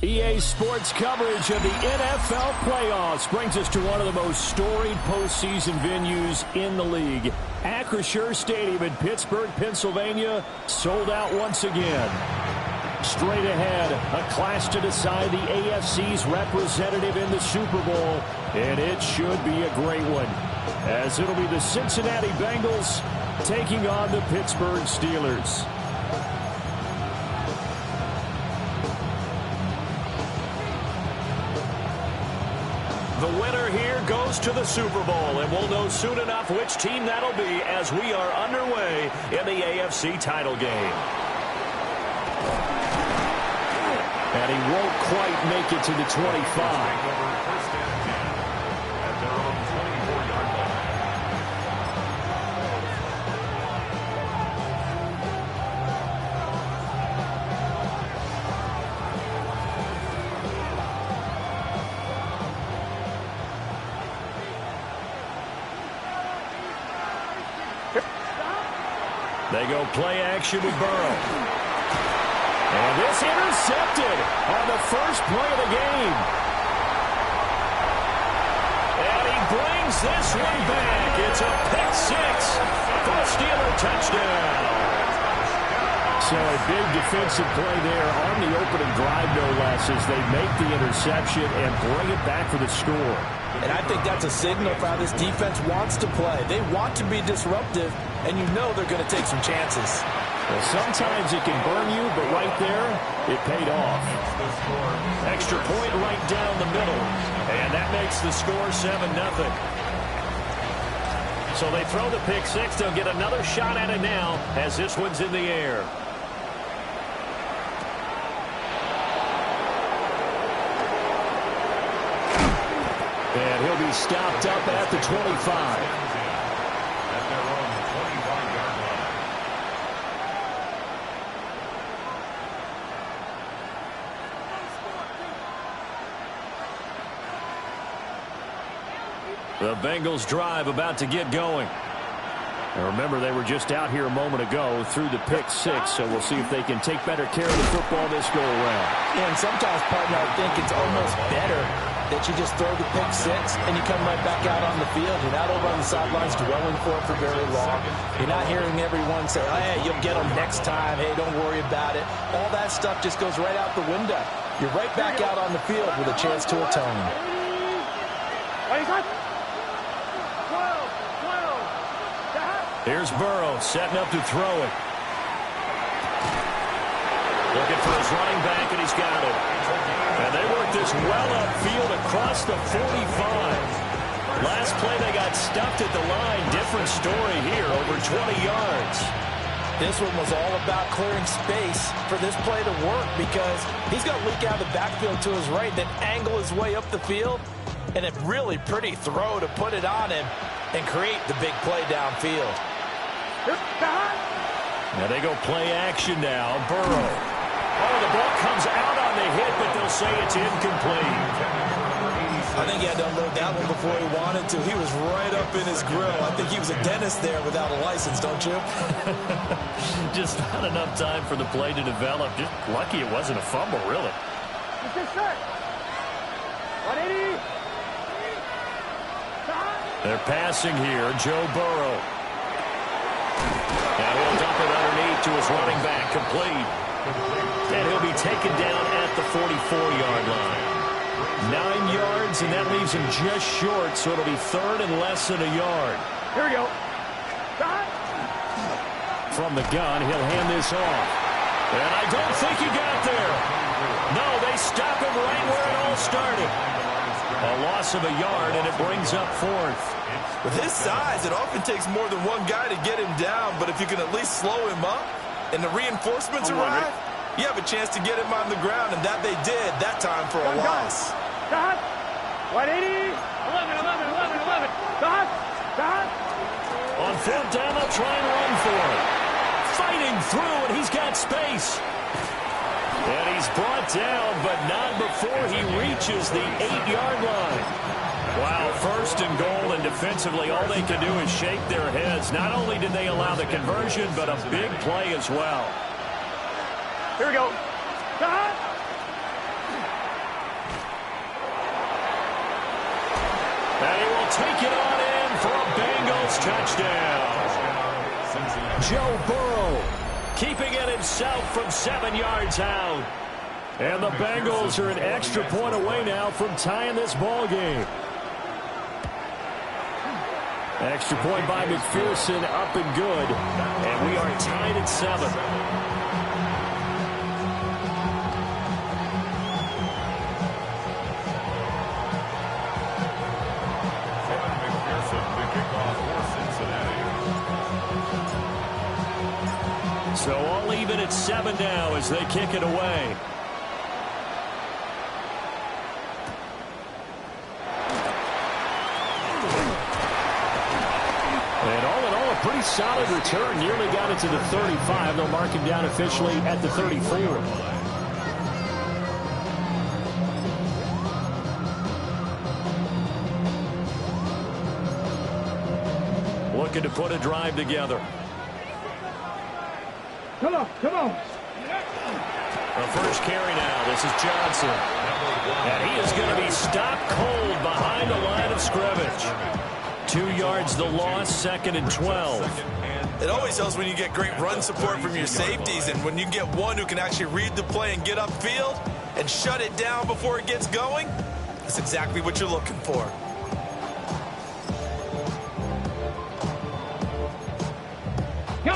EA Sports coverage of the NFL playoffs brings us to one of the most storied postseason venues in the league. Acrisure Stadium in Pittsburgh, Pennsylvania, sold out once again. Straight ahead, a clash to decide the AFC's representative in the Super Bowl, and it should be a great one, as it'll be the Cincinnati Bengals taking on the Pittsburgh Steelers. The winner here goes to the Super Bowl, and we'll know soon enough which team that'll be as we are underway in the AFC title game. And he won't quite make it to the 25. They go play action with Burrow. And this intercepted on the first play of the game. And he brings this one back. It's a pick six for a Steeler touchdown. So a big defensive play there on the opening drive, no less, as they make the interception and bring it back for the score. And I think that's a signal for how this defense wants to play. They want to be disruptive, and you know they're going to take some chances. Well, sometimes it can burn you, but right there, it paid off. Extra point right down the middle, and that makes the score 7-0. So they throw the pick six. They'll get another shot at it now as this one's in the air. And he'll be stopped up at the 25. The Bengals drive about to get going. And remember, they were just out here a moment ago through the pick six, so we'll see if they can take better care of the football this go-around. Yeah, and sometimes, partner, I think it's almost better that you just throw the pick six and you come right back out on the field. You're not over on the sidelines dwelling for it for very long. You're not hearing everyone say, hey, you'll get them next time. Hey, don't worry about it. All that stuff just goes right out the window. You're right back out on the field with a chance to atone. Here's Burrow setting up to throw it. Looking for his running back, and he's got it. And they work this well upfield across the 45. Last play, they got stuffed at the line. Different story here, over 20 yards. This one was all about clearing space for this play to work because he's going to leak out of the backfield to his right, then angle his way up the field, and a really pretty throw to put it on him and create the big play downfield. Now they go play action now. Burrow. Oh, the ball comes out on the hit, but they'll say it's incomplete. I think he had to unload that one before he wanted to. He was right up in his grill. I think he was a dentist there without a license, don't you? Just not enough time for the play to develop. Just lucky it wasn't a fumble, really. They're passing here. Joe Burrow. And he'll dump it underneath to his running back, complete. And he'll be taken down at the 44-yard line. 9 yards, and that leaves him just short, so it'll be third and less than a yard. Here we go. From the gun, he'll hand this off. And I don't think he got there. No, they stop him right where it all started. A loss of a yard, and it brings up fourth. With his size, it often takes more than one guy to get him down, but if you can at least slow him up and the reinforcements arrive, you have a chance to get him on the ground, and that they did that time for a loss. 180. 11. On fourth down, they'll try and run for it. Fighting through, and he's got space. And he's brought down, but not before he reaches the 8-yard line. Wow, first and goal, and defensively, all they can do is shake their heads. Not only did they allow the conversion, but a big play as well. Here we go. will take it on in for a Bengals touchdown. Joe Burrow keeping it himself from 7 yards out. And the Bengals are an extra point away now from tying this ball game. Extra point by McPherson, up and good. And we are tied at 7. So all even at 7 now as they kick it away. And all in all, a pretty solid return. Nearly got it to the 35. They'll mark him down officially at the 34. Looking to put a drive together. Come on, come on. The first carry now. This is Johnson. And he is going to be stopped cold behind the line of scrimmage. 2 yards the loss, 2nd and 12. It always helps when you get great run support from your safeties, and when you get one who can actually read the play and get upfield and shut it down before it gets going, that's exactly what you're looking for.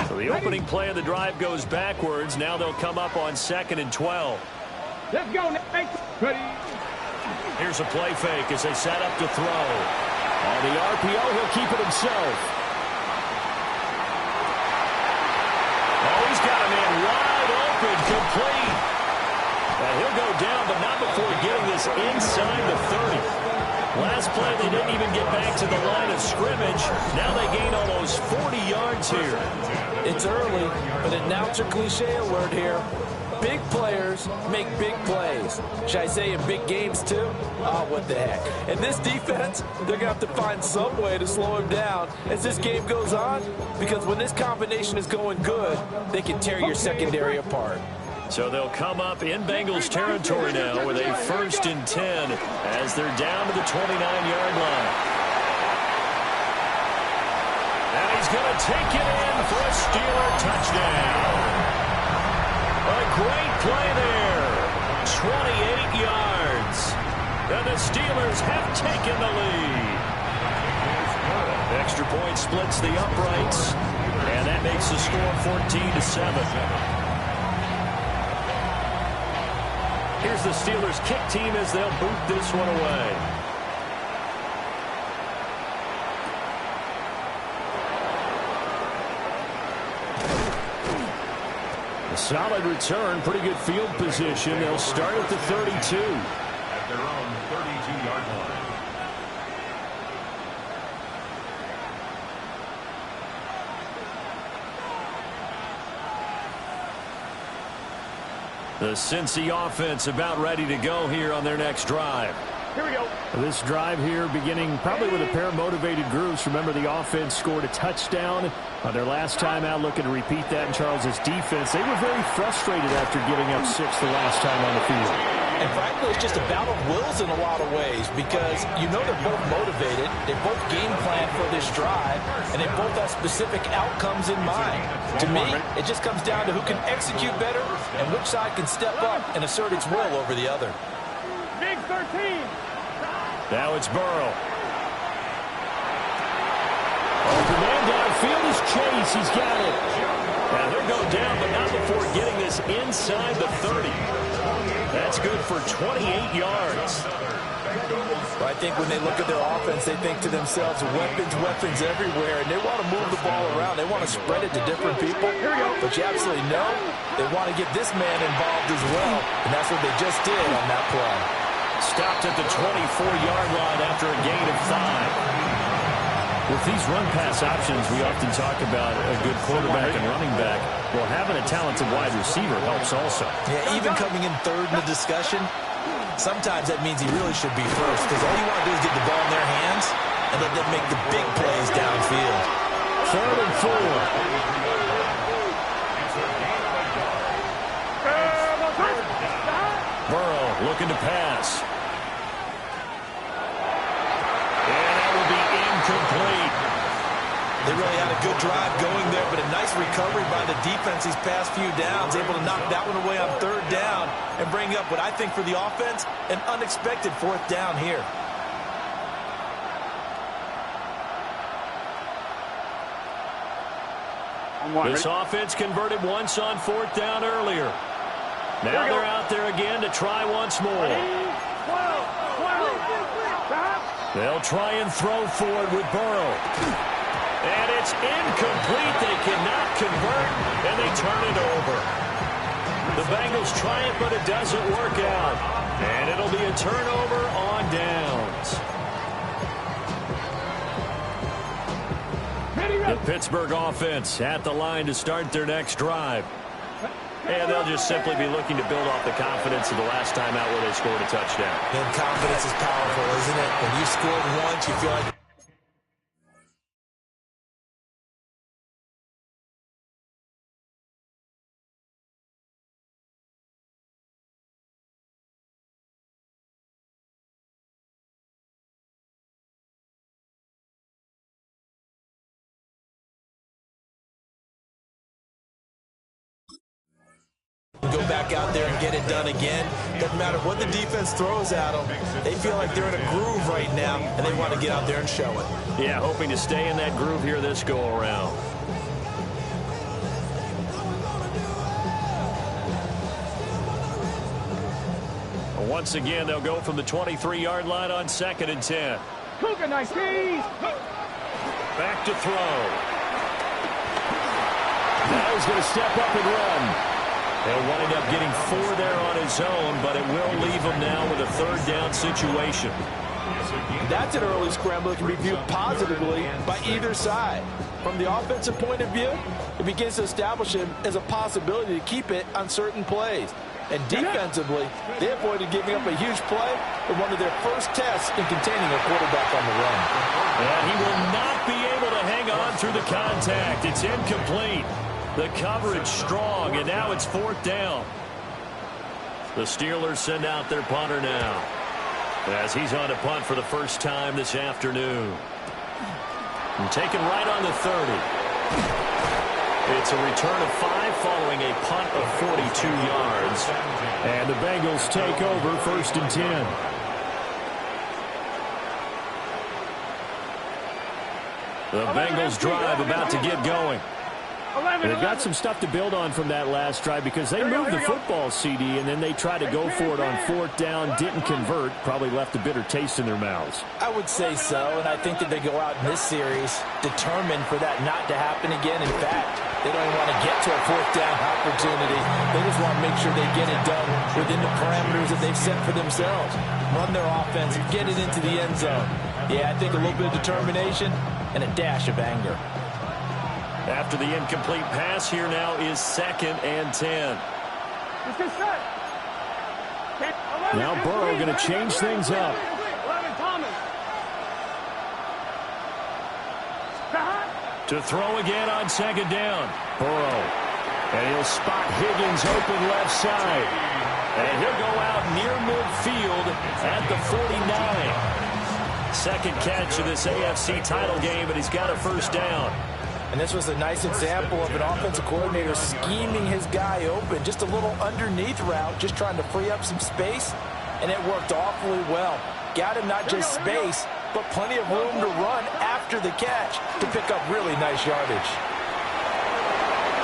So the opening play of the drive goes backwards. Now they'll come up on 2nd and 12. Let's go, Nick. Ready. Here's a play fake as they set up to throw. On the RPO, he'll keep it himself. Oh, he's got a man wide open, complete. And he'll go down, but not before getting this inside the 30. Last play, they didn't even get back to the line of scrimmage. Now they gain almost 40 yards here. It's early, but announcer cliche alert here. Big players make big plays. Should I say in big games too? Oh, what the heck. And this defense, they're going to have to find some way to slow him down as this game goes on, because when this combination is going good, they can tear your secondary apart. So they'll come up in Bengals territory now with a 1st and 10 as they're down to the 29-yard line. And he's going to take it in for a Steeler touchdown. A great play there. 28 yards. And the Steelers have taken the lead. Extra point splits the uprights. And that makes the score 14-7. Here's the Steelers kick team as they'll boot this one away. A solid return, pretty good field position. They'll start at the 32. At their own 32-yard line. The Cincy offense about ready to go here on their next drive. Here we go. This drive here beginning probably with a pair of motivated groups. Remember, the offense scored a touchdown on their last time out, looking to repeat that in Charles' defense. They were very frustrated after giving up 6 the last time on the field. And frankly, it's just a battle of wills in a lot of ways, because you know they're both motivated, they both game plan for this drive, and they both have specific outcomes in mind. To me, it just comes down to who can execute better and which side can step up and assert its will over the other. Big 13. Now it's Burrow. Open man downfield is Chase. He's got it. Now he'll go down, but not before getting this inside the 30. That's good for 28 yards. I think when they look at their offense, they think to themselves, weapons everywhere, and they want to move the ball around. They want to spread it to different people. But you absolutely know they want to get this man involved as well, and that's what they just did on that play. Stopped at the 24-yard line after a gain of 5. With these run-pass options, we often talk about a good quarterback and running back. Well, having a talented wide receiver helps also. Yeah, even coming in third in the discussion, sometimes that means he really should be first, because all you want to do is get the ball in their hands and let them make the big plays downfield. 3rd and 4. Burrow looking to pass. And that will be really had a good drive going there, but a nice recovery by the defense these past few downs, able to knock that one away on third down and bring up what I think for the offense, an unexpected fourth down here. This offense converted once on fourth down earlier. Now they're out there again to try once more. They'll try and throw forward with Burrow. And it's incomplete. They cannot convert, and they turn it over. The Bengals try it, but it doesn't work out. And it'll be a turnover on downs. The Pittsburgh offense at the line to start their next drive. And they'll just simply be looking to build off the confidence of the last time out where they scored a touchdown. And confidence is powerful, isn't it? When you scored once, you feel like... go back out there and get it done again. Doesn't matter what the defense throws at them. They feel like they're in a groove right now, and they want to get out there and show it. Yeah, hoping to stay in that groove here this go-around. Once again, they'll go from the 23-yard line on 2nd and 10. Back to throw. Now he's going to step up and run. He'll wind up getting 4 there on his own, but it will leave him now with a third down situation. That's an early scramble that can be viewed positively by either side. From the offensive point of view, it begins to establish him as a possibility to keep it on certain plays. And defensively, they avoided giving up a huge play in one of their first tests in containing a quarterback on the run. And he will not be able to hang on through the contact. It's incomplete. The coverage strong, and now it's 4th down. The Steelers send out their punter now, as he's on to punt for the first time this afternoon. And taken right on the 30. It's a return of 5 following a punt of 42 yards. And the Bengals take over 1st and 10. The Bengals drive about to get going. They've got some stuff to build on from that last drive because they moved the football, CD, and then they tried to go for it on 4th down, didn't convert, probably left a bitter taste in their mouths. I would say so, and I think that they go out in this series determined for that not to happen again. In fact, they don't even want to get to a 4th down opportunity. They just want to make sure they get it done within the parameters that they've set for themselves. Run their offense, get it into the end zone. Yeah, I think a little bit of determination and a dash of anger. After the incomplete pass, here now is 2nd and 10. Now Burrow going to change things up. To throw again on 2nd down. Burrow. And he'll spot Higgins open left side. And he'll go out near midfield at the 49. Second catch of this AFC title game, and he's got a first down. And this was a nice example of an offensive coordinator scheming his guy open. Just a little underneath route, just trying to free up some space. And it worked awfully well. Got him not just space, but plenty of room to run after the catch to pick up really nice yardage.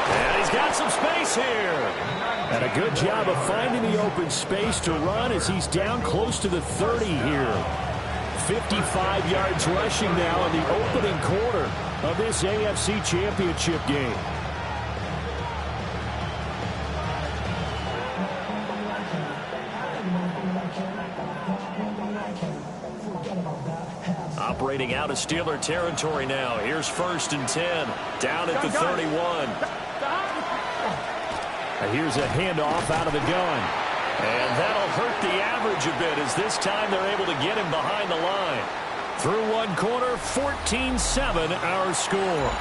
And he's got some space here. And a good job of finding the open space to run as he's down close to the 30 here. 55 yards rushing now in the opening quarter of this AFC Championship game. Operating out of Steeler territory now. Here's 1st and 10. Down at the 31. And here's a handoff out of the gun. And that'll hurt the average a bit as this time they're able to get him behind the line. Through one quarter, 14-7 our score.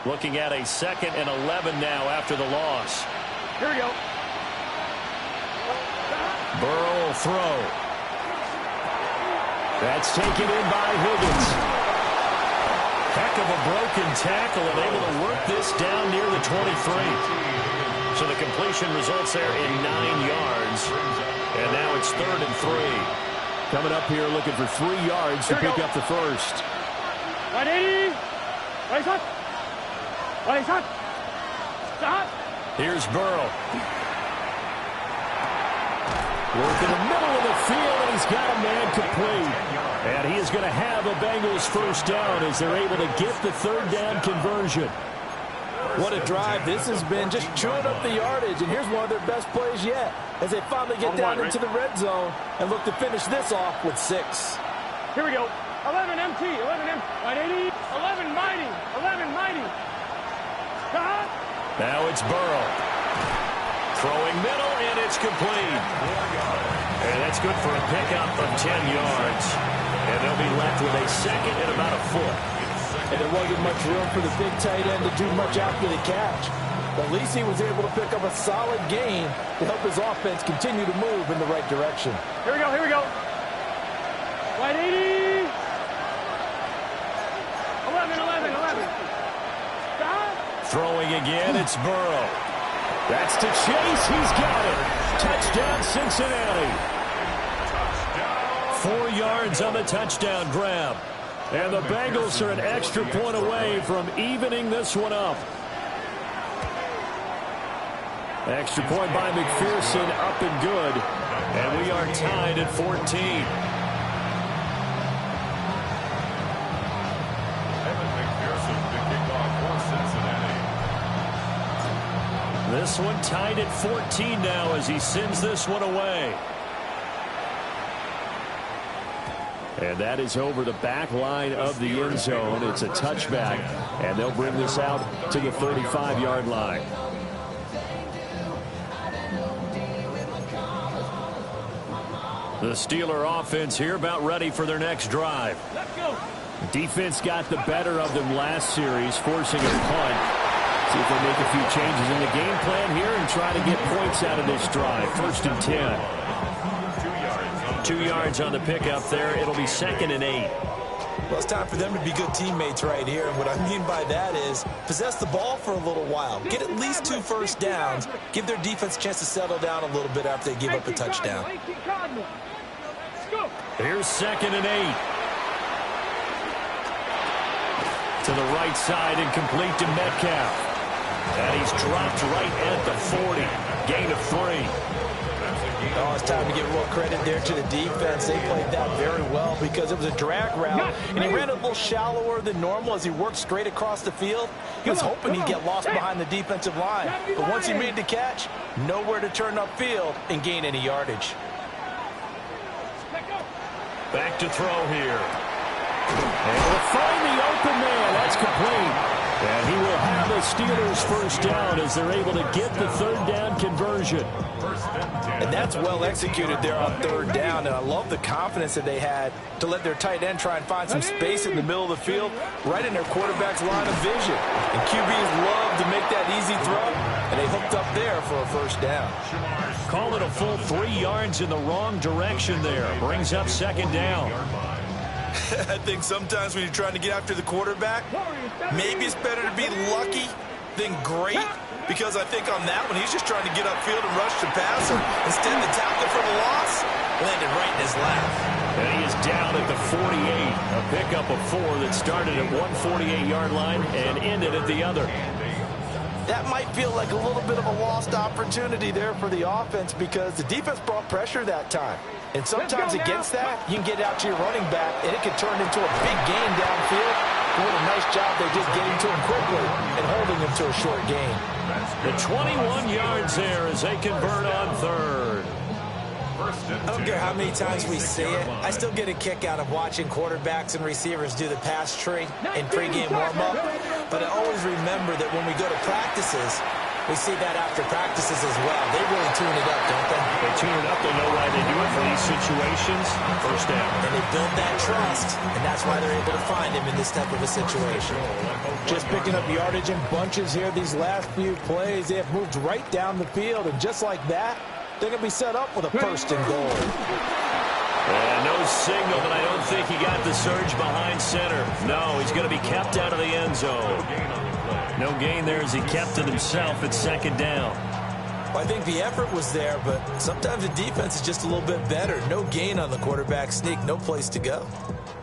Looking at a 2nd and 11 now after the loss. Here we go. Burrow will throw. That's taken in by Higgins. Heck of a broken tackle and able to work this down near the 23. So the completion results there in 9 yards. And now it's 3rd and 3. Coming up here looking for 3 yards to pick up the first. 180. Right shot. Right shot. Stop. Here's Burrow. Work in the middle of the field, and he's got a man complete. And he is going to have a Bengals first down as they're able to get the 3rd down conversion. What a drive this has been, just chewing up the yardage. And here's one of their best plays yet as they finally get down into the red zone and look to finish this off with 6. Here we go. 11 MT. 11 MT. 180. 11 mighty. 11 mighty. Stop. Now it's Burrow. Throwing middle, and it's complete. And that's good for a pickup of 10 yards. And they'll be left with a 2nd and about a foot. And there wasn't much room for the big tight end to do much after the catch. But at least he was able to pick up a solid gain to help his offense continue to move in the right direction. Here we go. Here we go. 180. 11, 11, 11. Stop. Throwing again, it's Burrow. That's to Chase. He's got it. Touchdown, Cincinnati. 4 yards on the touchdown grab. And the Bengals are an extra point away from evening this one up. Extra point by McPherson, up and good. And we are tied at 14. This one tied at 14 now as he sends this one away. And that is over the back line of the end zone. It's a touchback, and they'll bring this out to the 35-yard line. The Steeler offense here about ready for their next drive. Let's go. Defense got the better of them last series, forcing a punt. See if they make a few changes in the game plan here and try to get points out of this drive. 1st and 10. 2 yards on the pickup there. It'll be 2nd and 8. Well, it's time for them to be good teammates right here. And what I mean by that is possess the ball for a little while. Get at least 2 first downs. Give their defense a chance to settle down a little bit after they give up a touchdown. Here's 2nd and 8. To the right side and complete to Metcalf. And he's dropped right at the 40. Gain of 3. Oh, it's time to give real credit there to the defense. They played that very well because it was a drag route, and he ran a little shallower than normal as he worked straight across the field. He was hoping he'd get lost behind the defensive line, but once he made the catch, nowhere to turn upfield and gain any yardage. Back to throw here. And will find the open man. That's complete. And he will have the Steelers first down as they're able to get the 3rd down conversion. And that's well executed there on 3rd down. And I love the confidence that they had to let their tight end try and find some space in the middle of the field, right in their quarterback's line of vision. And QBs love to make that easy throw, and they hooked up there for a first down. Call it a full 3 yards in the wrong direction there. Brings up 2nd down. I think sometimes when you're trying to get after the quarterback, maybe it's better to be lucky than great, because I think on that one, he's just trying to get upfield and rush the passer. Instead, the tackle for the loss landed right in his lap. And he is down at the 48. A pickup of 4 that started at one 48-yard line and ended at the other. That might feel like a little bit of a lost opportunity there for the offense because the defense brought pressure that time. And sometimes against that, you can get out to your running back, and it can turn into a big gain downfield. What a nice job they did getting to him quickly and holding him to a short gain. The 21 yards there as they convert on 3rd. I don't care how many times we see it. I still get a kick out of watching quarterbacks and receivers do the pass tree in pregame warm-up. But I always remember that when we go to practices, We see that after practices as well. They really tune it up, don't they? They tune it up. They know why they do it for these situations. First down. And they build that trust, and that's why they're able to find him in this type of a situation. Just picking up yardage in bunches here these last few plays. They have moved right down the field, and just like that, they're going to be set up with a first and goal. And no signal, but I don't think he got the surge behind center. No, he's going to be kept out of the end zone. No gain there as he kept it himself at second down. Well, I think the effort was there, but sometimes the defense is just a little bit better. No gain on the quarterback sneak, no place to go.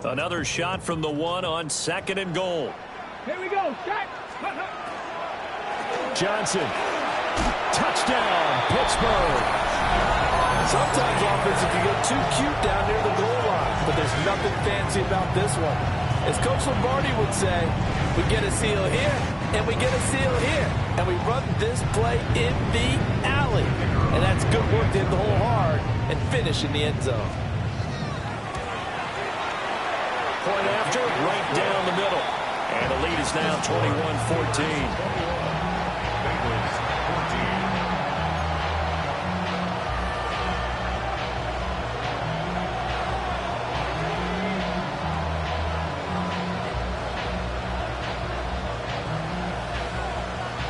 Another shot from the one on second and goal. Here we go. Shot. Johnson. Touchdown, Pittsburgh. Sometimes offense can get too cute down near the goal line, but there's nothing fancy about this one. As Coach Lombardi would say, we get a seal here, and we get a seal here, and we run this play in the alley. And that's good work to hit the hole hard and finish in the end zone. Point after, right down the middle. And the lead is now 21-14.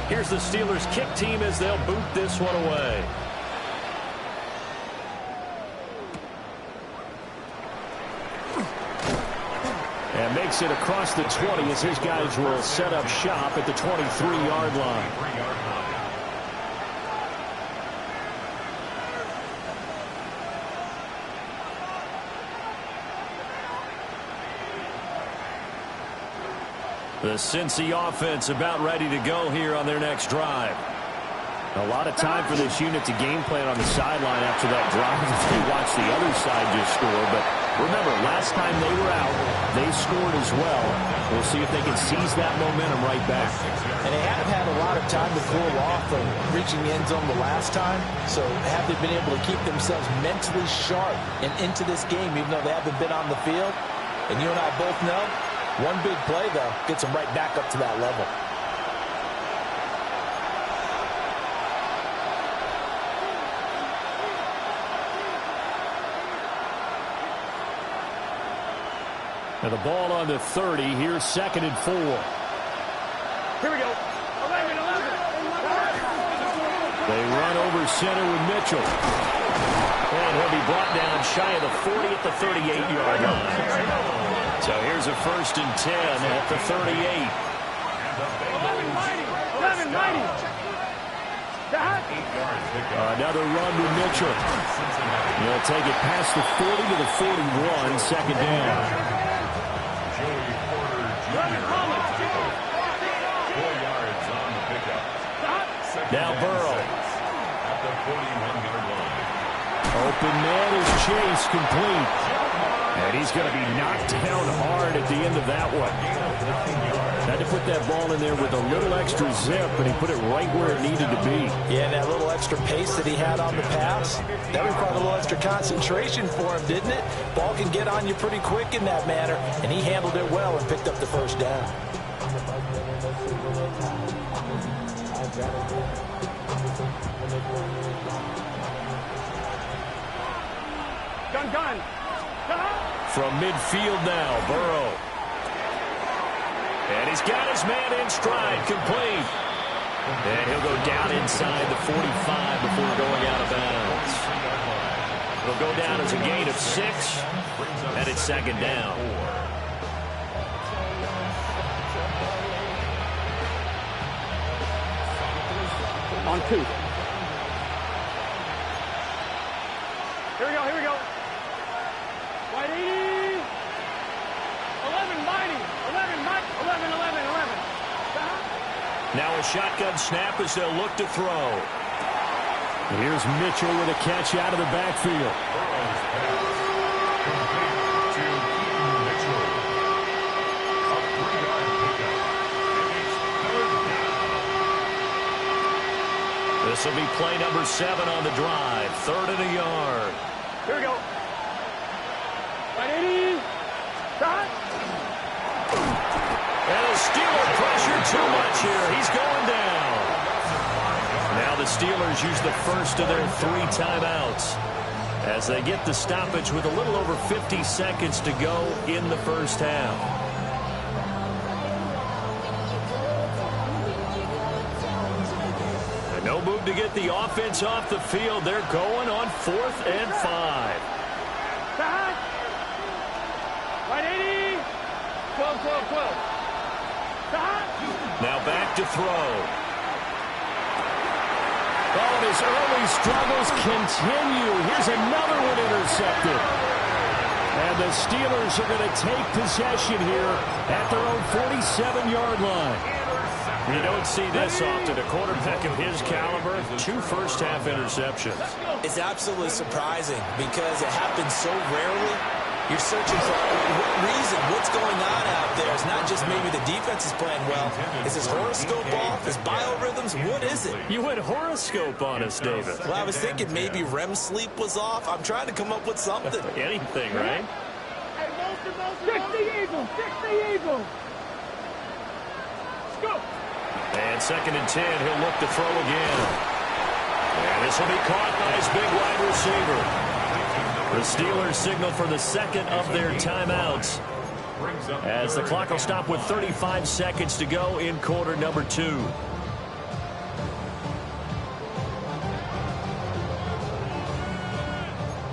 Here's the Steelers' kick team as they'll boot this one away. And makes it across the 20 as his guys will set up shop at the 23-yard line. The Cincy offense about ready to go here on their next drive. A lot of time for this unit to game plan on the sideline after that drive as they watch the other side just score. But remember, last time they were out, they scored as well. We'll see if they can seize that momentum right back. And they haven't had a lot of time to cool off from reaching the end zone the last time. So have they been able to keep themselves mentally sharp and into this game, even though they haven't been on the field? And you and I both know, one big play, though, gets them right back up to that level. And the ball on the 30. Here's second and 4. Here we go. 11. They run over center with Mitchell. And he'll be brought down shy of the 40 at the 38-yard line. So here's a first and 10 at the 38. 11 mighty. Another run to Mitchell. He'll take it past the 40 to the 41, second down. Now Burrow. Open man is Chase, complete. And he's going to be knocked down hard at the end of that one. Had to put that ball in there with a little extra zip, and he put it right where it needed to be. Yeah, and that little extra pace that he had on the pass, that required a little extra concentration for him, didn't it? Ball can get on you pretty quick in that manner, and he handled it well and picked up the first down. Gun. From midfield now, Burrow. And he's got his man in stride, complete. And he'll go down inside the 45 before going out of bounds. He'll go down as a gain of 6, and it's second down. On 2. Here we go. Wide 80. 11 mighty. 11 mighty. 11. Now a shotgun snap as they'll look to throw. Here's Mitchell with a catch out of the backfield. This will be play number 7 on the drive. 3rd and a yard. Here we go. 180. Shot. And the Steeler pressure too much here. He's going down. the Steelers use the first of their 3 timeouts as they get the stoppage with a little over 50 seconds to go in the first half. And no move to get the offense off the field. They're going on 4th and 5. Right 80. 12, 12, 12. Now back to throw. Oh, and his early struggles continue. Here's another one intercepted. And the Steelers are going to take possession here at their own 47-yard line. You don't see this often. A quarterback of his caliber, 2 first-half interceptions. It's absolutely surprising because it happens so rarely. You're searching for what reason, what's going on out there. It's not just maybe the defense is playing well. Is his horoscope off? His biorhythms? What is it? You went horoscope on us, David. Well, I was thinking maybe REM sleep was off. I'm trying to come up with something. Anything, right? 60 Eagles! 60 Eagles! Let's go! And 2nd and 10, he'll look to throw again. And this will be caught by his big wide receiver. The Steelers signal for the 2nd of their timeouts as the clock will stop with 35 seconds to go in quarter number 2.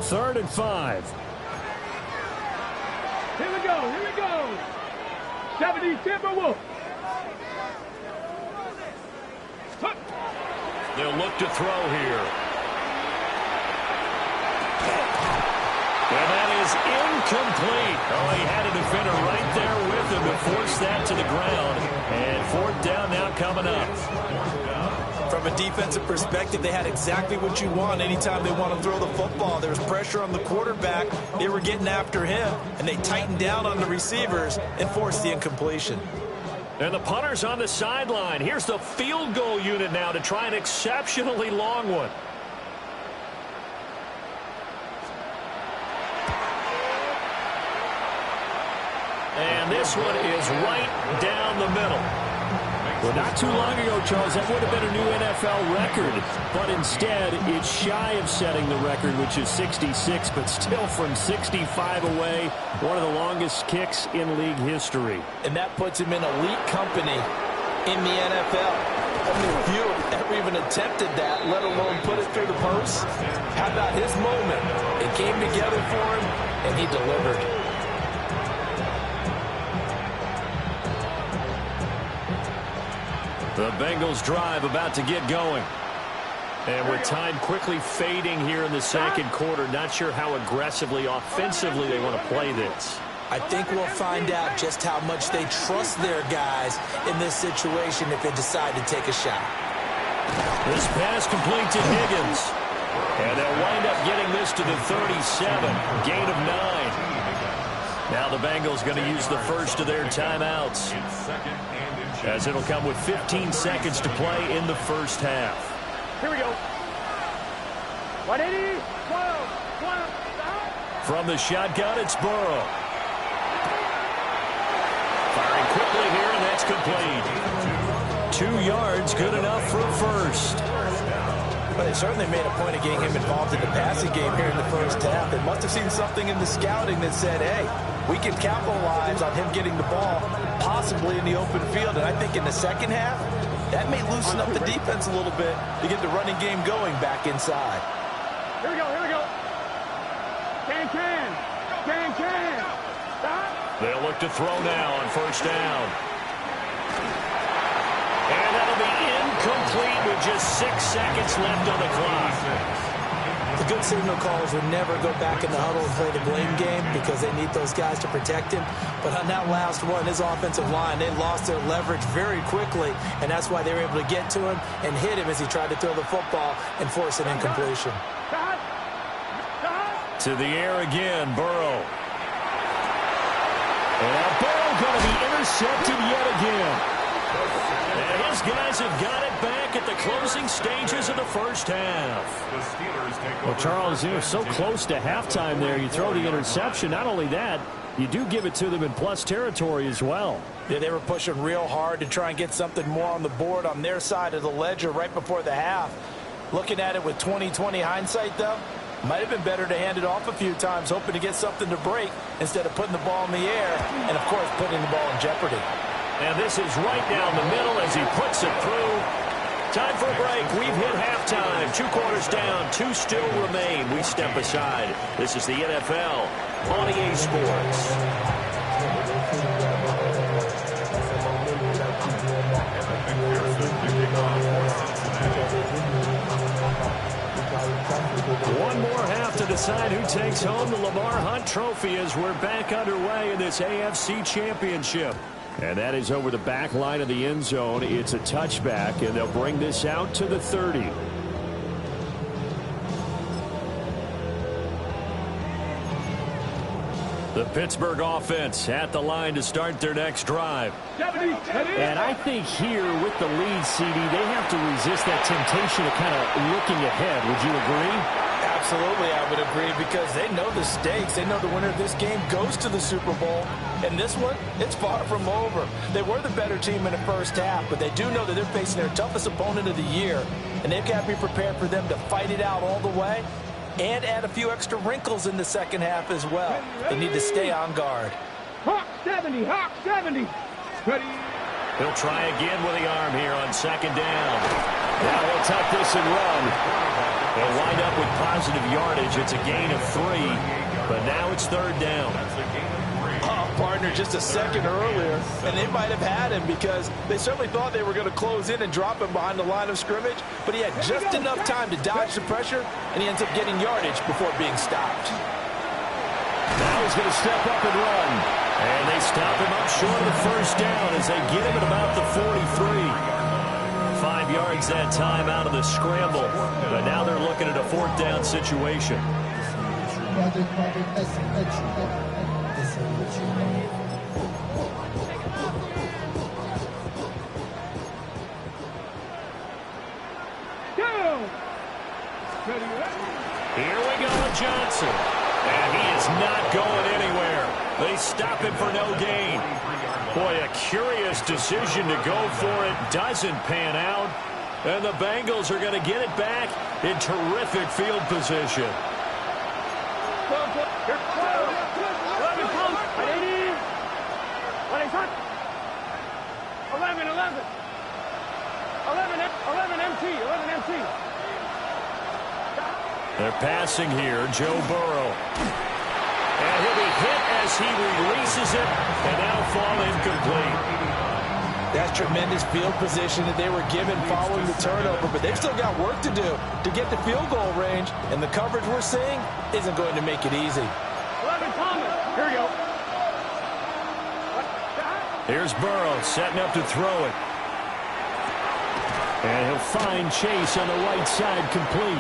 Third and 5. Here we go, here we go. 70 Timberwolves. They'll look to throw here. And that is incomplete. Oh, he had a defender right there with him to force that to the ground. And 4th down now coming up. From a defensive perspective, they had exactly what you want anytime they want to throw the football. There was pressure on the quarterback. They were getting after him, and they tightened down on the receivers and forced the incompletion. And the punter's on the sideline. Here's the field goal unit now to try an exceptionally long one. And this one is right down the middle. Well, not too long ago, Charles, that would have been a new NFL record. But instead, it's shy of setting the record, which is 66, but still from 65 away, one of the longest kicks in league history. And that puts him in elite company in the NFL. Only a few have ever even attempted that, let alone put it through the post. How about his moment? It came together for him, and he delivered. The Bengals drive about to get going. And with time quickly fading here in the 2nd quarter, not sure how aggressively, offensively they want to play this. I think we'll find out just how much they trust their guys in this situation if they decide to take a shot. This pass complete to Higgins. And they'll wind up getting this to the 37. Gain of 9. Now the Bengals going to use the first of their timeouts, as it'll come with 15 seconds to play in the first half. Here we go. 180, 12, 12, stop. From the shotgun, it's Burrow. Firing quickly here, and that's complete. 2 yards, good enough for a first. Well, they certainly made a point of getting him involved in the passing game here in the first half. They must have seen something in the scouting that said, hey, we can capitalize on him getting the ball, possibly in the open field. And I think in the second half, that may loosen up the defense a little bit to get the running game going back inside. Here we go, here we go. Can. Stop. They'll look to throw now on first down. And that'll be incomplete with just 6 seconds left on the clock. The good signal callers would never go back in the huddle and play the blame game because they need those guys to protect him. But on that last one, his offensive line, they lost their leverage very quickly, and that's why they were able to get to him and hit him as he tried to throw the football and force an incompletion. To the air again, Burrow. And now Burrow going to be intercepted yet again. And his guys have got it back at the closing stages of the first half. Well, Charles, you know, so close to halftime there. You throw the interception. Not only that, you do give it to them in plus territory as well. Yeah, they were pushing real hard to try and get something more on the board on their side of the ledger right before the half. Looking at it with 20/20 hindsight, though, might have been better to hand it off a few times, hoping to get something to break instead of putting the ball in the air and, of course, putting the ball in jeopardy. And this is right down the middle as he puts it through. Time for a break. We've hit halftime. 2 quarters down. 2 still remain. We step aside. This is the NFL on EA Sports. One more half to decide who takes home the Lamar Hunt Trophy as we're back underway in this AFC Championship. And that is over the back line of the end zone. It's a touchback, and they'll bring this out to the 30. The Pittsburgh offense at the line to start their next drive. And I think here with the lead, CD, they have to resist that temptation of kind of looking ahead. Would you agree? Absolutely, I would agree, because they know the stakes. They know the winner of this game goes to the Super Bowl. And this one, it's far from over. They were the better team in the first half, but they do know that they're facing their toughest opponent of the year. And they've got to be prepared for them to fight it out all the way and add a few extra wrinkles in the second half as well. They need to stay on guard. Hawk 70, Hawk 70. Ready. He'll try again with the arm here on second down. Now he'll tuck this and run. They'll wind up with positive yardage. It's a gain of 3, but now it's third down. Partner just a second earlier, and they might have had him because they certainly thought they were going to close in and drop him behind the line of scrimmage, but he had just enough time to dodge the pressure, and he ends up getting yardage before being stopped. Now he's going to step up and run, and they stop him up short of the first down as they get him at about the 43. 5 yards that time out of the scramble, but now they're looking at a 4th down situation. Here we go with Johnson. And he is not going anywhere. They stop him for no gain. Boy, a curious decision to go for it. Doesn't pan out. And the Bengals are going to get it back in terrific field position. 11 MT. They're passing here, Joe Burrow. And he'll be hit as he releases it, and that'll fall incomplete. That's tremendous field position that they were given following the turnover, but they've still got work to do to get the field goal range, and the coverage we're seeing isn't going to make it easy. 11 Thomas. Here we go. Here's Burrow setting up to throw it. And he'll find Chase on the right side complete.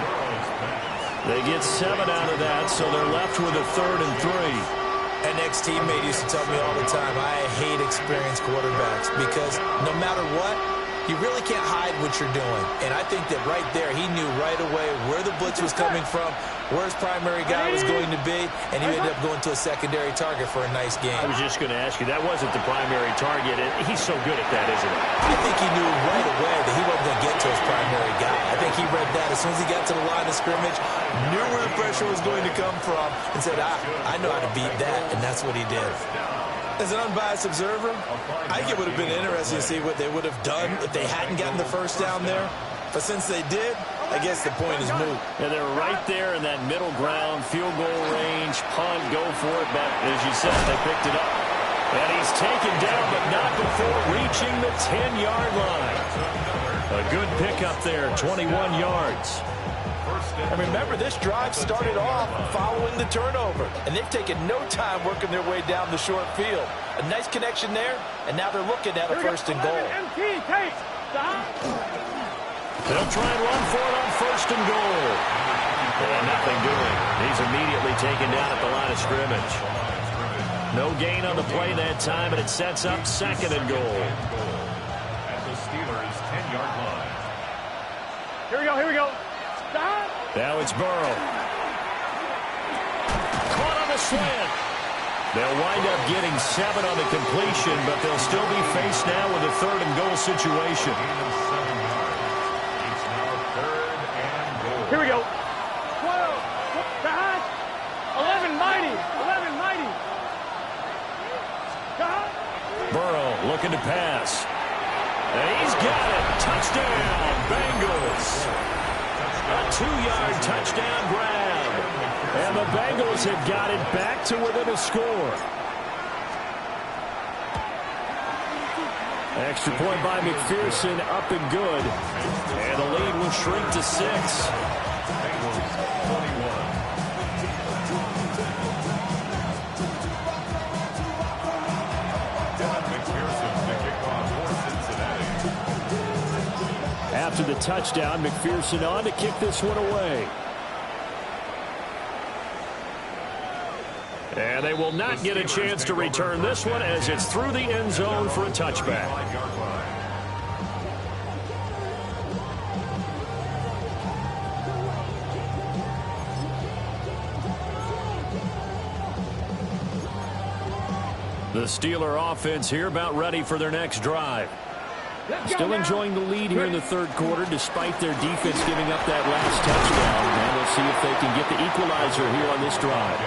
They get 7 out of that, so they're left with a 3rd and 3. An ex-teammate used to tell me all the time, I hate experienced quarterbacks because no matter what, you really can't hide what you're doing. And I think that right there, he knew right away where the blitz was coming from, where his primary guy was going to be, and he ended up going to a secondary target for a nice game. I was just going to ask you, that wasn't the primary target. He's so good at that, isn't he? I think he knew right away that he wasn't going to get to his primary guy. I think he read that as soon as he got to the line of scrimmage, knew where the pressure was going to come from, and said, I know how to beat that, and that's what he did. As an unbiased observer, I think it would have been interesting to see what they would have done if they hadn't gotten the first down there. But since they did, I guess the point is moot. And they're right there in that middle ground, field goal range, punt, go for it. But as you said, they picked it up. And he's taken down, but not before reaching the 10-yard line. A good pickup there, 21 yards. And remember, this drive started off following the turnover, and they've taken no time working their way down the short field. A nice connection there, and now they're looking at a 1st and goal. They'll try and run for it on 1st and goal. And nothing doing. He's immediately taken down at the line of scrimmage. No gain on the play that time, and it sets up 2nd and goal. 15-yard line. Here we go, here we go. Stop. Now it's Burrow. Caught on the slant. They'll wind up getting 7 on the completion, but they'll still be faced now with a 3rd and goal situation. It's now 3rd and goal. Here we go. 12. Stop. 11 mighty. 11 mighty. Stop. Burrow looking to pass. And he's got it. Touchdown, Bengals. A 2-yard touchdown grab. And the Bengals have got it back to within a score. Extra point by McPherson, up and good. And the lead will shrink to 6. Bengals 21. McPherson, the kickoff for Cincinnati. After the touchdown, McPherson on to kick this one away. And they will not get a chance to return this one as it's through the end zone for a touchback. 5-yard line. The Steeler offense here about ready for their next drive. Still enjoying the lead here in the 3rd quarter despite their defense giving up that last touchdown. And we'll see if they can get the equalizer here on this drive.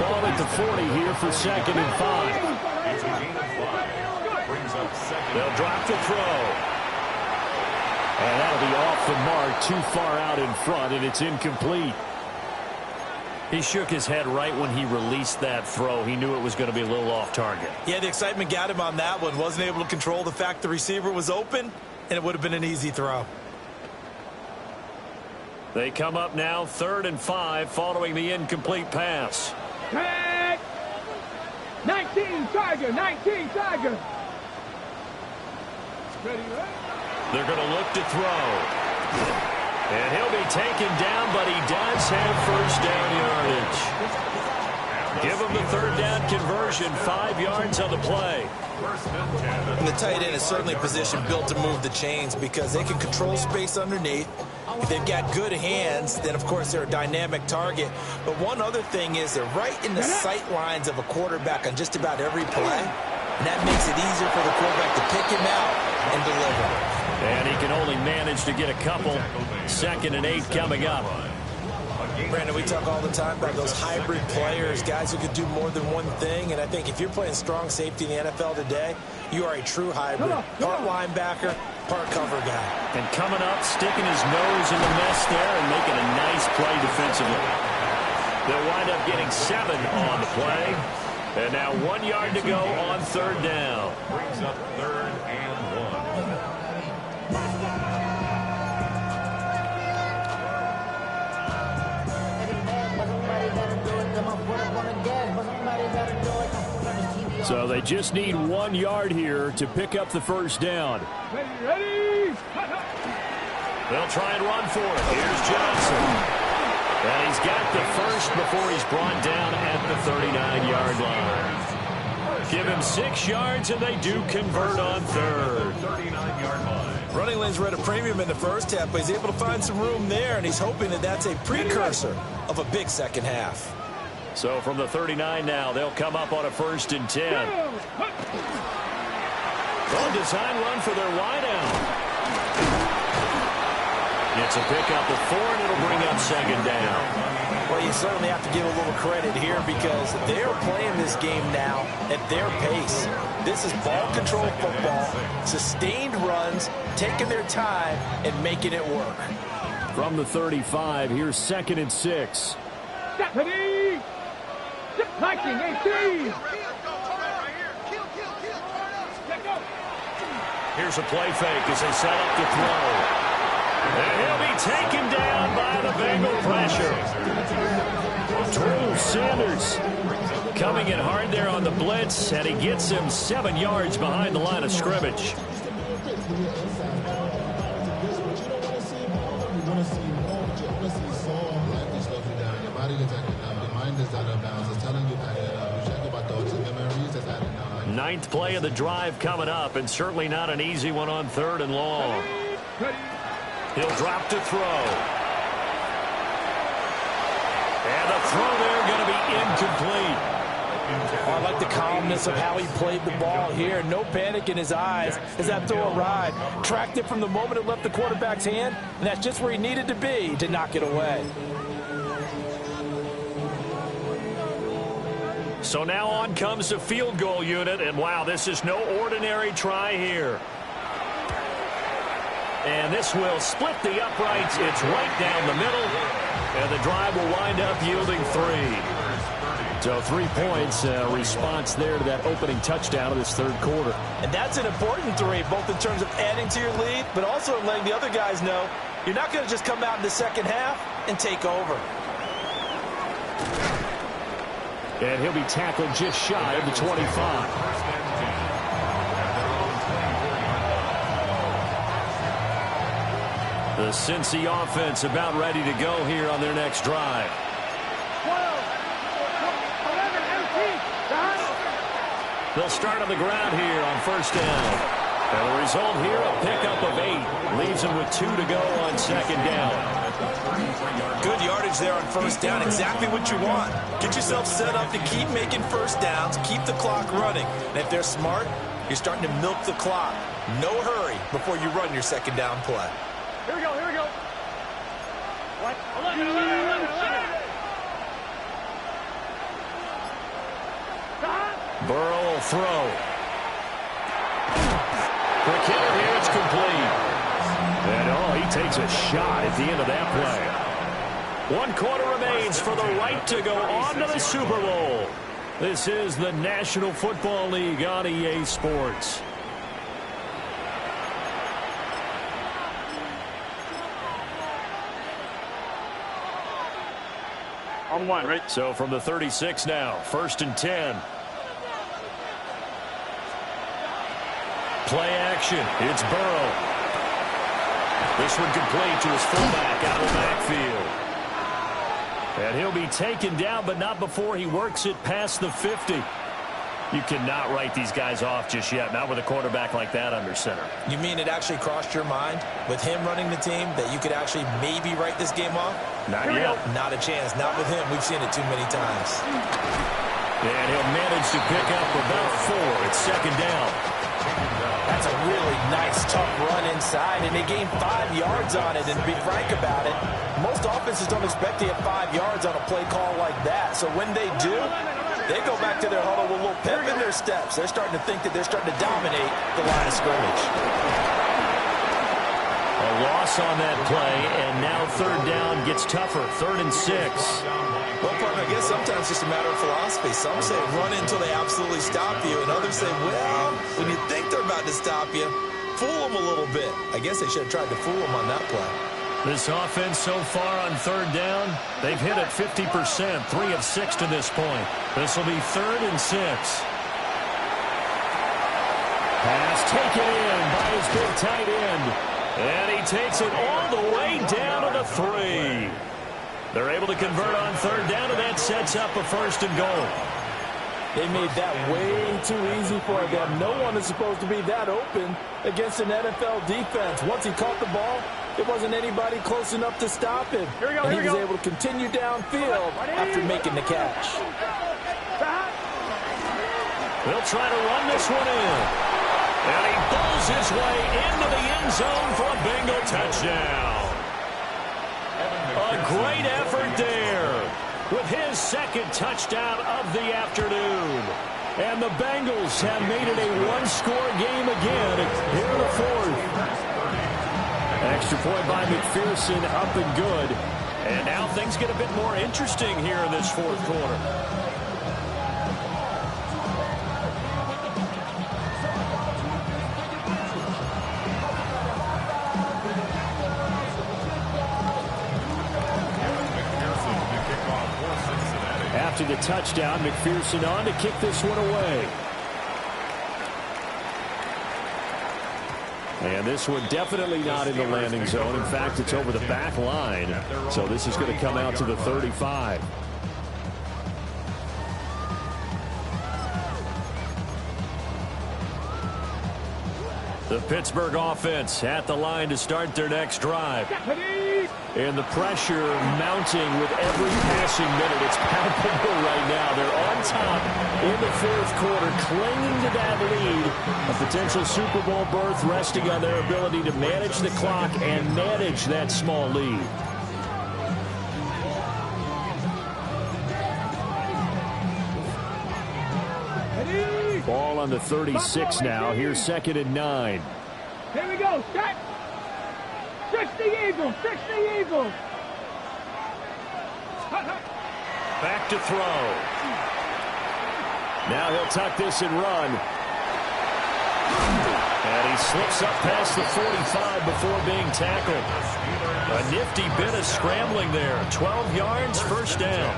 Ball at the 40 here for 2nd and 5. It's a gain of 5. Brings up 2nd. They'll drop the throw. And that'll be off the mark, too far out in front, and it's incomplete. He shook his head right when he released that throw. He knew it was going to be a little off target. Yeah, the excitement got him on that one. Wasn't able to control the fact the receiver was open, and it would have been an easy throw. They come up now 3rd and 5 following the incomplete pass. Tag. 19 Tiger. 19 Tiger. Ready, right? They're going to look to throw. And he'll be taken down, but he does have 1st down yardage. Give him the 3rd down conversion, 5 yards on the play. And the tight end is certainly a position built to move the chains because they can control space underneath. If they've got good hands, then of course they're a dynamic target. But one other thing is they're right in the sight lines of a quarterback on just about every play. And that makes it easier for the quarterback to pick him out and deliver. And he can only manage to get a couple. 2nd and 8 coming up. Brandon, we talk all the time about those hybrid players, guys who could do more than one thing. And I think if you're playing strong safety in the NFL today, you are a true hybrid. Part linebacker, part cover guy. And coming up, sticking his nose in the mess there and making a nice play defensively. They'll wind up getting 7 on the play. And now 1 yard to go on 3rd down. Brings up 3rd and 1. So they just need 1 yard here to pick up the 1st down. Ready. They'll try and run for it. Here's Johnson. And he's got the 1st before he's brought down at the 39-yard line. Give him 6 yards, and they do convert on 3rd. 39-yard line. Running lanes were at a premium in the first half, but he's able to find some room there, and he's hoping that that's a precursor of a big second half. So from the 39 now, they'll come up on a 1st and 10. Well, design run for their wideout. It's a pickup of 4, and it'll bring up 2nd down. Well, you certainly have to give a little credit here because they're playing this game now at their pace. This is ball control football, sustained runs, taking their time, and making it work. From the 35, here's 2nd and 6. Ready. 19, 18. Here's a play fake as they set up the throw. And he'll be taken down by the Bengal pressure. Drew Sanders coming in hard there on the blitz, and he gets him 7 yards behind the line of scrimmage. Ninth play of the drive coming up, and certainly not an easy one on 3rd and long. He'll drop to throw. And the throw there going to be incomplete. I like the calmness of how he played the ball here. No panic in his eyes as that throw arrived. Tracked it from the moment it left the quarterback's hand, and that's just where he needed to be to knock it away. So now on comes the field goal unit, and wow, this is no ordinary try here. And this will split the uprights. It's right down the middle, and the drive will wind up yielding 3. So 3 points, response there to that opening touchdown of this 3rd quarter. And that's an important 3, both in terms of adding to your lead, but also in letting the other guys know you're not going to just come out in the second half and take over. And he'll be tackled just shy of the 25. The Cincy offense about ready to go here on their next drive. 12, 11, empty. They'll start on the ground here on 1st down. And the result here, a pickup of 8. Leaves them with 2 to go on 2nd down. Good yardage there on 1st down. Exactly what you want. Get yourself set up to keep making 1st downs, keep the clock running. And if they're smart, you're starting to milk the clock. No hurry before you run your 2nd down play. Here we go, here we go. What? 11, 11, 11. Burrow will throw. Quick hitter here, it's complete. And oh, he takes a shot at the end of that play. 1 quarter remains for the right to go on to the Super Bowl. This is the National Football League on EA Sports. On 1, right? So from the 36 now, 1st and 10. Play action. It's Burrow. This one complete to his fullback out of the backfield. And he'll be taken down, but not before he works it past the 50. You cannot write these guys off just yet, not with a quarterback like that under center. You mean it actually crossed your mind with him running the team that you could actually maybe write this game off? Not yet. Not a chance. Not with him. We've seen it too many times. And he'll manage to pick up about 4. It's 2nd down. That's a really nice, tough run inside, and they gained 5 yards on it. And to be frank about it, most offenses don't expect to get 5 yards on a play call like that. So when they do, they go back to their huddle with a little pep in their steps. They're starting to think that they're starting to dominate the line of scrimmage. A loss on that play, and now 3rd down gets tougher. 3rd and 6. Well, partner, I guess sometimes it's just a matter of philosophy. Some say run until they absolutely stop you, and others say, well, when you think they're about to stop you, fool them a little bit. I guess they should have tried to fool them on that play. This offense so far on 3rd down, they've hit it 50%, 3 of 6 to this point. This will be 3rd and 6. Pass taken in by his big tight end. And he takes it all the way down to the 3. They're able to convert on 3rd down, and that sets up a 1st and goal. They made that way too easy for them. No one is supposed to be that open against an NFL defense. Once he caught the ball, there wasn't anybody close enough to stop him. And he was able to continue downfield after making the catch. They'll try to run this one in. And he pulls his way into the end zone for a Bengal touchdown. A great effort there with his 2nd touchdown of the afternoon. And the Bengals have made it a 1-score game again here in the 4th. Extra point by McPherson, up and good. And now things get a bit more interesting here in this 4th quarter. After the touchdown, McPherson on to kick this one away. And this one definitely not in the landing zone. In fact, it's over the back line. So this is going to come out to the 35. The Pittsburgh offense at the line to start their next drive. And the pressure mounting with every passing minute. It's palpable right now. They're on top in the fourth quarter, clinging to that lead. A potential Super Bowl berth resting on their ability to manage the clock and manage that small lead. Ball on the 36 now. Here's 2nd and 9. Here we go. Set. 60 Eagles. 60 Eagles. Back to throw. Now he'll tuck this and run. And he slips up past the 45 before being tackled. A nifty bit of scrambling there. 12 yards, first down.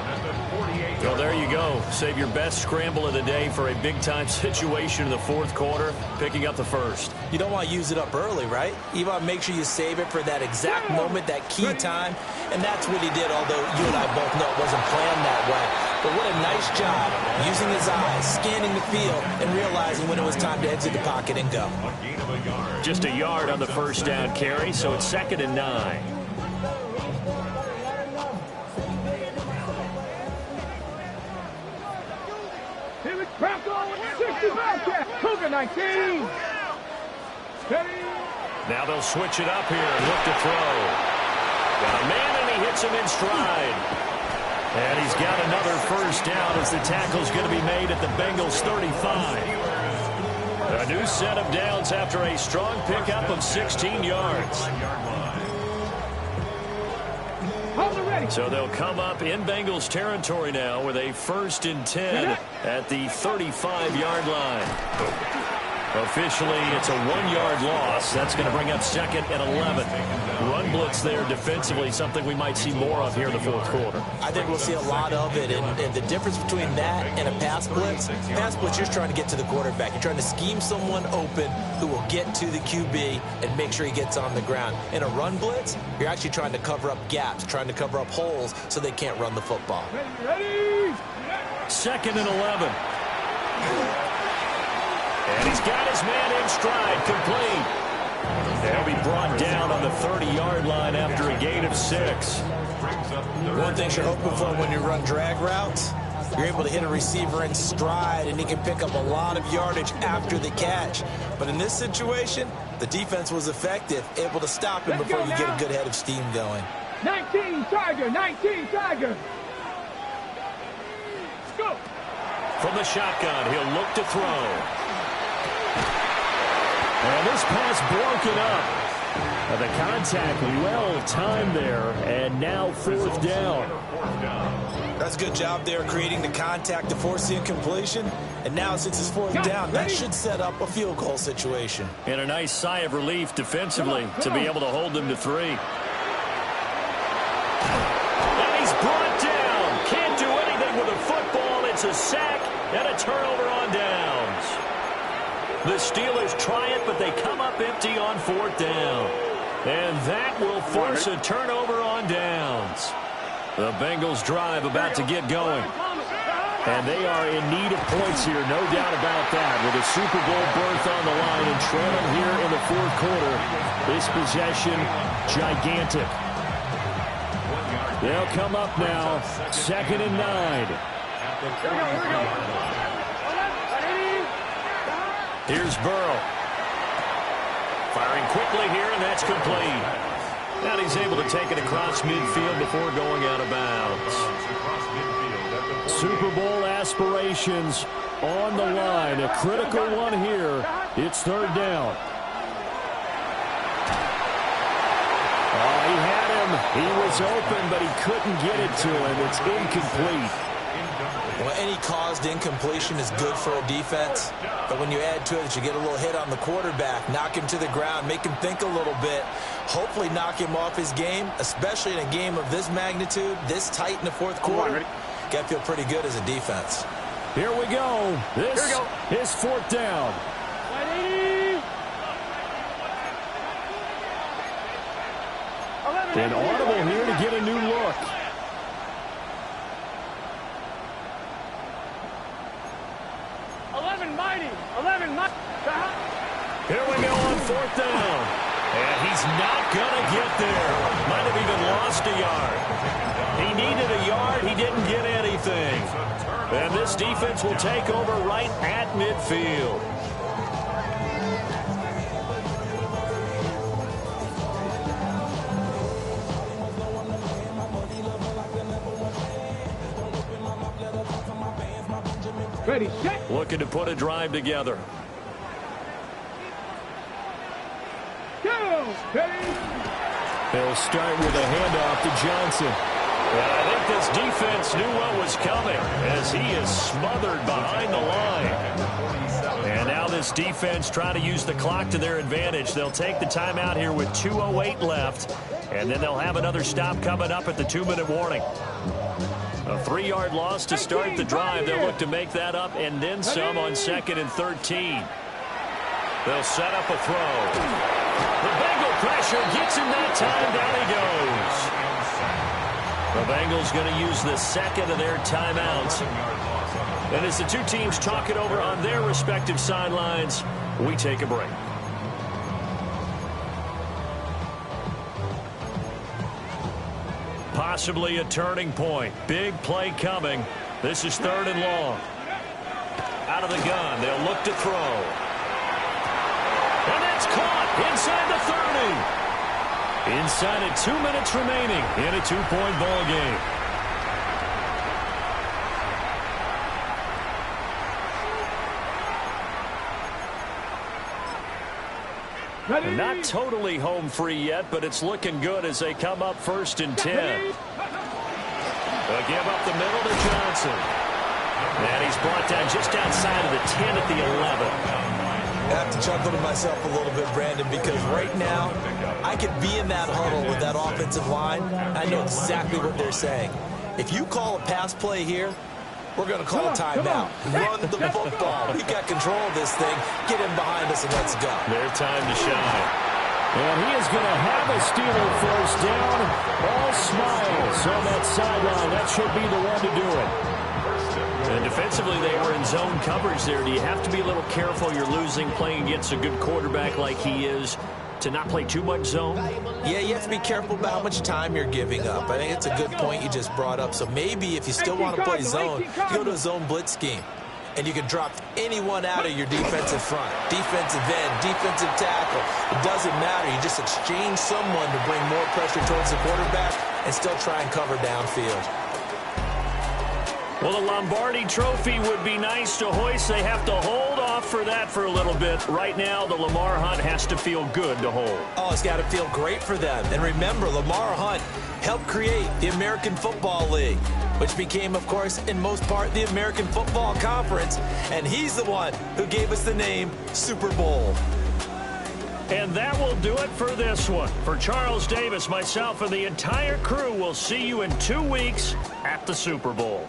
Well, there you go. Save your best scramble of the day for a big-time situation in the fourth quarter, picking up the first. You don't want to use it up early, right? You want to make sure you save it for that exact moment, that key time. And that's what he did, although you and I both know it wasn't planned that way. But what a nice job using his eyes, scanning the field, and realizing when it was time to exit the pocket and go. Just a yard on the first down carry, so it's 2nd and 9. Cougar 19. Now they'll switch it up here and look to throw. Got a man, and he hits him in stride. And he's got another first down as the tackle's going to be made at the Bengals 35. A new set of downs after a strong pickup of 16 yards. So they'll come up in Bengals territory now with a 1st and 10 at the 35-yard line. Officially, it's a 1-yard loss. That's going to bring up 2nd and 11. Run blitz there defensively, something we might see more of here in the fourth quarter. I think we'll see a lot of it, and the difference between that and a pass blitz, you're trying to get to the quarterback. You're trying to scheme someone open who will get to the QB and make sure he gets on the ground. In a run blitz, you're actually trying to cover up gaps, trying to cover up holes so they can't run the football. Ready? 2nd and 11. And he's got his man in stride, complete. They'll be brought down on the 30-yard line after a gain of 6. One thing you're hoping for when you run drag routes, you're able to hit a receiver in stride, and he can pick up a lot of yardage after the catch. But in this situation, the defense was effective, able to stop him before you get a good head of steam going. 19 Tiger, 19 Tiger. Let's go. From the shotgun, he'll look to throw. And this pass broken up. The contact well timed there, and now 4th down. That's a good job there creating the contact to force the incompletion. And now since it's 4th down, that should set up a field goal situation. And a nice sigh of relief defensively to be able to hold them to 3. And he's brought down. Can't do anything with a football. It's a sack and a turnover on downs. The Steelers try it, but they come up empty on 4th down. And that will force a turnover on downs. The Bengals drive about to get going. And they are in need of points here, no doubt about that. With a Super Bowl berth on the line and trailing here in the fourth quarter. This possession, gigantic. They'll come up now, 2nd and 9. Here's Burrow. Firing quickly here, and that's complete. And he's able to take it across midfield before going out of bounds. Super Bowl aspirations on the line. A critical one here. It's 3rd down. Oh, he had him. He was open, but he couldn't get it to him. It's incomplete. Well, any caused incompletion is good for a defense, but when you add to it that you get a little hit on the quarterback, knock him to the ground, make him think a little bit, hopefully knock him off his game, especially in a game of this magnitude, this tight in the fourth quarter, got to feel pretty good as a defense. Here we go. This is 4th down. An audible here to get a new look. Here we go on 4th down. And he's not going to get there. Might have even lost a yard. He needed a yard. He didn't get anything. And this defense will take over right at midfield. Ready, set. Looking to put a drive together. Go. Ready. They'll start with a handoff to Johnson. And I think this defense knew what was coming as he is smothered behind the line. And now this defense trying to use the clock to their advantage. They'll take the timeout here with 2:08 left. And then they'll have another stop coming up at the 2-minute warning. A 3-yard loss to start the drive. They'll look to make that up and then some on 2nd and 13. They'll set up a throw. The Bengal pressure gets him that time. Down he goes. The Bengals going to use the second of their timeouts. And as the two teams talk it over on their respective sidelines, we take a break. Possibly a turning point. Big play coming. This is 3rd and long. Out of the gun. They'll look to throw. And that's caught inside the 30. Inside of 2 minutes remaining in a 2-point ball game. Ready. Not totally home free yet, but it's looking good as they come up 1st and 10. They'll give up the middle to Johnson. And he's brought down just outside of the 10 at the 11. I have to chuckle to myself a little bit, Brandon, because right now I could be in that huddle with that offensive line. I know exactly what they're saying. If you call a pass play here, we're going to call a timeout. Run the football. We got control of this thing. Get him behind us and let's go. Their time to shine. And he is going to have a Steeler 1st down. All smiles on that sideline. That should be the one to do it. And defensively, they were in zone coverage there. Do you have to be a little careful? You're losing, playing against a good quarterback like he is, to not play too much zone? Yeah, you have to be careful about how much time you're giving up. I think it's a good point you just brought up. So maybe if you still want to play zone, you go to a zone blitz scheme. And you can drop anyone out of your defensive front. Defensive end, defensive tackle. It doesn't matter. You just exchange someone to bring more pressure towards the quarterback and still try and cover downfield. Well, the Lombardi Trophy would be nice to hoist. They have to hold off for that for a little bit. Right now, the Lamar Hunt has to feel good to hold. Oh, it's got to feel great for them. And remember, Lamar Hunt helped create the American Football League, which became, of course, in most part, the American Football Conference. And he's the one who gave us the name Super Bowl. And that will do it for this one. For Charles Davis, myself, and the entire crew, we'll see you in 2 weeks at the Super Bowl.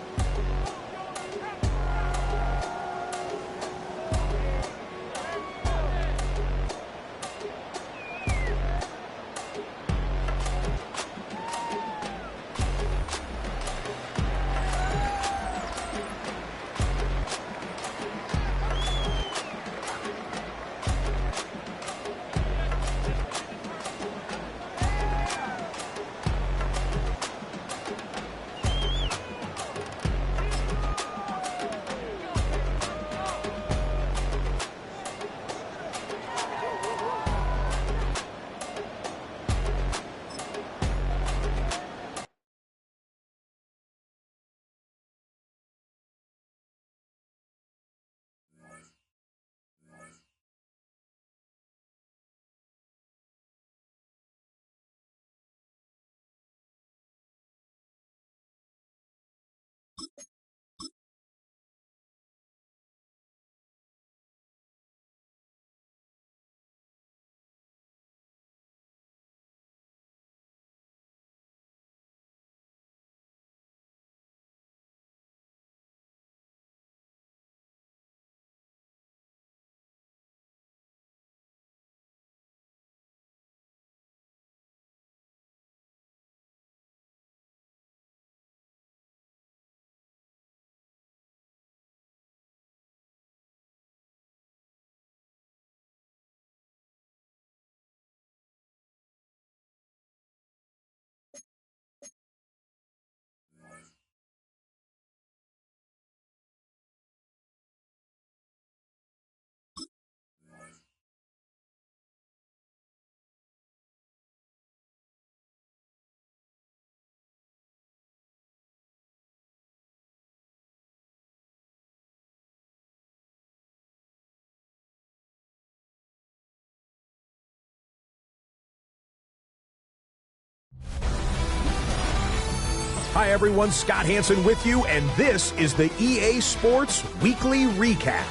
Hi everyone, Scott Hansen with you, and this is the EA Sports Weekly Recap.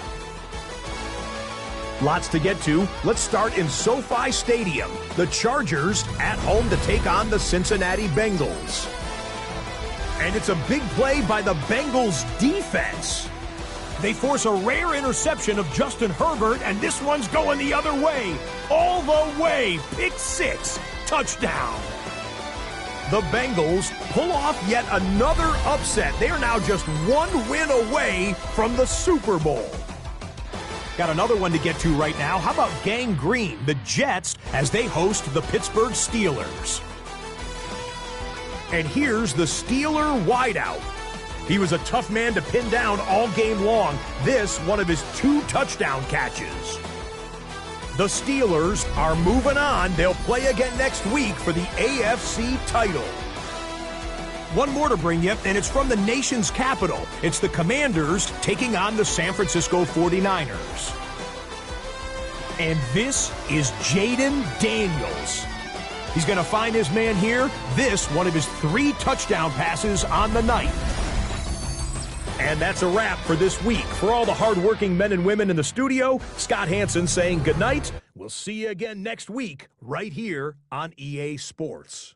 Lots to get to. Let's start in SoFi Stadium. The Chargers at home to take on the Cincinnati Bengals. And it's a big play by the Bengals defense. They force a rare interception of Justin Herbert, and this one's going the other way. All the way. Pick six. Touchdown. The Bengals pull off yet another upset. They are now just one win away from the Super Bowl. Got another one to get to right now. How about Gang Green, the Jets, as they host the Pittsburgh Steelers? And here's the Steeler wideout. He was a tough man to pin down all game long. This, one of his 2 touchdown catches. The Steelers are moving on. They'll play again next week for the AFC title. One more to bring you, and it's from the nation's capital. It's the Commanders taking on the San Francisco 49ers. And this is Jaden Daniels. He's going to find his man here. This, one of his 3 touchdown passes on the night. And that's a wrap for this week. For all the hardworking men and women in the studio, Scott Hansen saying good night. We'll see you again next week right here on EA Sports.